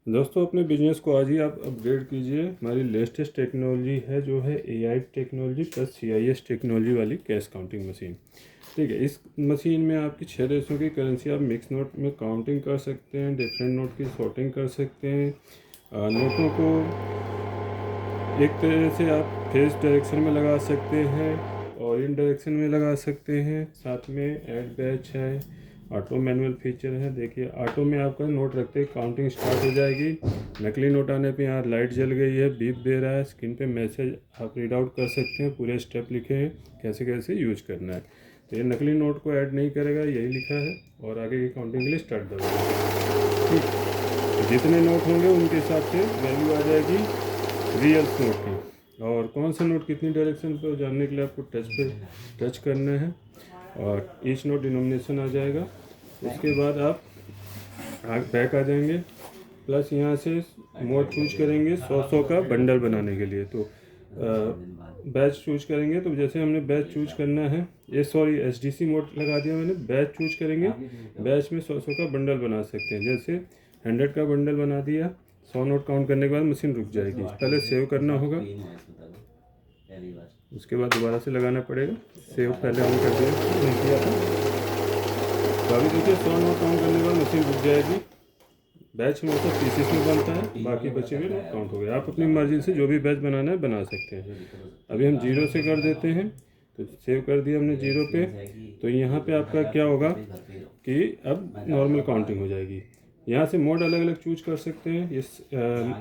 दोस्तों अपने बिजनेस को आज ही आप अपग्रेड कीजिए। हमारी लेटेस्ट टेक्नोलॉजी है जो है AI technology plus CIS technology वाली कैश काउंटिंग मशीन। ठीक है, इस मशीन में आपकी 6 देशों की करेंसी आप मिक्स नोट में काउंटिंग कर सकते हैं, डिफरेंट नोट की सॉर्टिंग कर सकते हैं। नोटों को एक तरह से आप फेस डायरेक्शन में लगा सकते हैं और इन डायरेक्शन में लगा सकते हैं। साथ में ऐड बैच है, ऑटो मैनुअल फीचर है। देखिए ऑटो में आपका नोट रखते ही काउंटिंग स्टार्ट हो जाएगी। नकली नोट आने पे यहाँ लाइट जल गई है, बीप दे रहा है, स्क्रीन पे मैसेज आप रीड आउट कर सकते हैं। पूरे स्टेप लिखे हैं कैसे कैसे यूज करना है। तो ये नकली नोट को ऐड नहीं करेगा, यही लिखा है, और आगे की काउंटिंग के लिए स्टार्ट दबाएगा। ठीक, तो जितने नोट होंगे उनके हिसाब से वैल्यू आ जाएगी रियल नोट की। और कौन सा नोट कितनी डायरेक्शन पर जानने के लिए आपको टच करना है और ईच नोट डिनोमिनेशन आ जाएगा। उसके बाद आप बैक आ जाएंगे, प्लस यहाँ से मोड चूज करेंगे 100 का बंडल बनाने के लिए। तो बैच चूज करेंगे, तो जैसे हमने बैच चूज करना है, ये सॉरी SDC मोड लगा दिया मैंने। बैच चूज करेंगे, बैच में 100 का बंडल बना सकते हैं। जैसे 100 का बंडल बना दिया, 100 नोट काउंट करने के बाद मशीन रुक जाएगी। पहले सेव करना होगा, उसके बाद दोबारा से लगाना पड़ेगा। सेव पहले ऑन कर दिया, नहीं किया था। तो अभी देखिए 100 नोट काउंट करने के बाद मशीन रुक जाएगी। बैच में मतलब पीसीस में बनता है, बाकी बचे हुए नोट काउंट हो गए। आप अपनी मर्जी से जो भी बैच बनाना है बना सकते हैं। अभी हम 0 से कर देते हैं, तो सेव कर दिया हमने 0 पे। तो यहाँ पे आपका क्या होगा कि अब नॉर्मल काउंटिंग हो जाएगी। यहाँ से मोड अलग अलग चूज कर सकते हैं। इस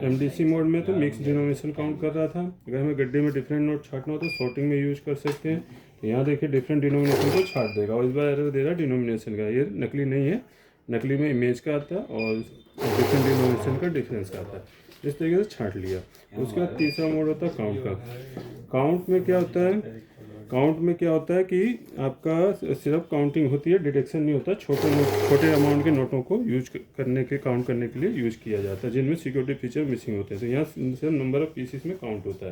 MDC मोड में तो मिक्स डिनोमिनेशन काउंट कर रहा था। अगर हमें गड्ढे में डिफरेंट नोट छाटना हो तो सॉर्टिंग में यूज कर सकते हैं। तो यहाँ देखिए डिफरेंट डिनोमिनेशन को छाट देगा, और इस बार एरर दे रहा है डिनोमिनेशन का। ये नकली नहीं है, नकली में इमेज का आता है और डिफरेंट डिनोमिनेशन का डिफरेंस आता है। इस तरीके से छाट लिया। उसके बाद तीसरा मोड होता है काउंट का। काउंट में क्या होता है, काउंट में क्या होता है कि आपका सिर्फ काउंटिंग होती है, डिटेक्शन नहीं होता। छोटे अमाउंट के नोटों को यूज करने के काउंट करने के लिए यूज किया जाता है, जिनमें सिक्योरिटी फीचर मिसिंग होते हैं। तो यहाँ सिर्फ नंबर ऑफ पीसीस में काउंट होता है।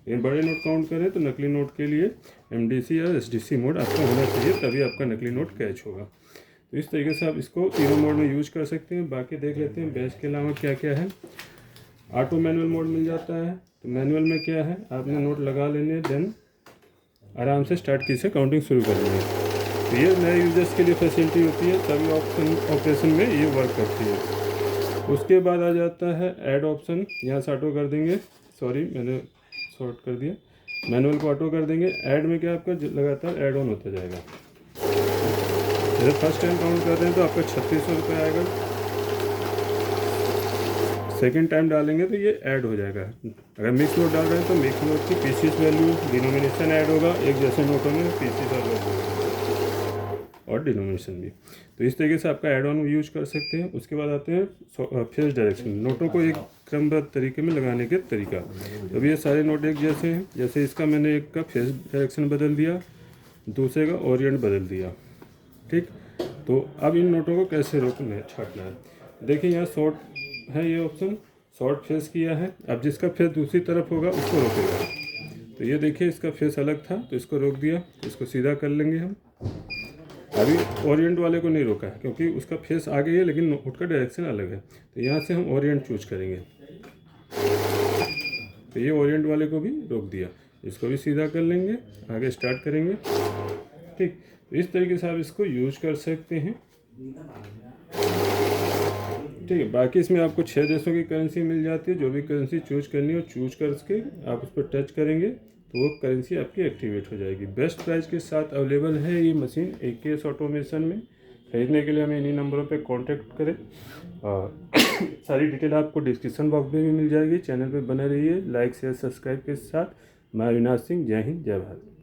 लेकिन बड़े नोट काउंट करें तो नकली नोट के लिए MDC या SDC मोड आपका होना चाहिए, तभी आपका नकली नोट कैच होगा। तो इस तरीके से आप इसको तीनों मोड में यूज कर सकते हैं। बाकी देख लेते हैं बैच के अलावा क्या क्या है। ऑटो मैनुअल मोड मिल जाता है। तो मैनुअल में क्या है, आपने नोट लगा लेने, देन आराम से स्टार्ट की से काउंटिंग शुरू कर लेंगे। तो ये नए यूजर्स के लिए फैसिलिटी होती है, तभी ऑपरेशन में ये वर्क करती है। उसके बाद आ जाता है ऐड ऑप्शन। यहाँ से ऑटो कर देंगे, सॉरी मैंने शॉर्ट कर दिया, मैनुअल को ऑटो कर देंगे। ऐड में क्या आपका लगातार ऐड ऑन होता जाएगा। जैसे फर्स्ट टाइम काउंट कर रहे हैं तो आपका 3600 रुपये आएगा। सेकेंड टाइम डालेंगे तो ये ऐड हो जाएगा। अगर मिक्स नोट डाल रहे हैं तो मिक्स नोट की पीसीस वैल्यू डिनोमिनेशन ऐड होगा। एक जैसे नोटों में पीसीस और डिनोमिनेशन भी। तो इस तरीके से आपका ऐड ऑन यूज कर सकते हैं। उसके बाद आते हैं फेस डायरेक्शन, नोटों को एक क्रमबद्ध तरीके में लगाने के तरीका। तो अभी ये सारे नोट एक जैसे हैं। जैसे इसका मैंने एक का फेस डायरेक्शन बदल दिया, दूसरे का ओरिएंट बदल दिया। ठीक, तो अब इन नोटों को कैसे रोकना है, छाटना है। देखिए यहाँ शॉर्ट है, ये ऑप्शन शॉर्ट फेस किया है। अब जिसका फेस दूसरी तरफ होगा उसको रोकेगा। तो ये देखिए इसका फेस अलग था तो इसको रोक दिया, इसको सीधा कर लेंगे हम। अभी ओरिएंट वाले को नहीं रोका है क्योंकि उसका फेस आगे है लेकिन नोट का डायरेक्शन अलग है। तो यहाँ से हम ओरिएंट चूज करेंगे। तो ये ओरिएंट वाले को भी रोक दिया, इसको भी सीधा कर लेंगे, आगे स्टार्ट करेंगे। ठीक, तो इस तरीके से आप इसको यूज कर सकते हैं। ठीक है, बाकी इसमें आपको 6 देशों की करेंसी मिल जाती है। जो भी करेंसी चूज करनी हो चूज करके आप उस पर टच करेंगे तो वो करेंसी आपकी एक्टिवेट हो जाएगी। बेस्ट प्राइस के साथ अवेलेबल है ये मशीन AKS ऑटोमेशन में। खरीदने के लिए हमें इन्हीं नंबरों पे कांटेक्ट करें और सारी डिटेल आपको डिस्क्रिप्शन बॉक्स में भी मिल जाएगी। चैनल पे बने रहिए, लाइक शेयर सब्सक्राइब के साथ। मैं अविनाश सिंह, जय हिंद जय भारत।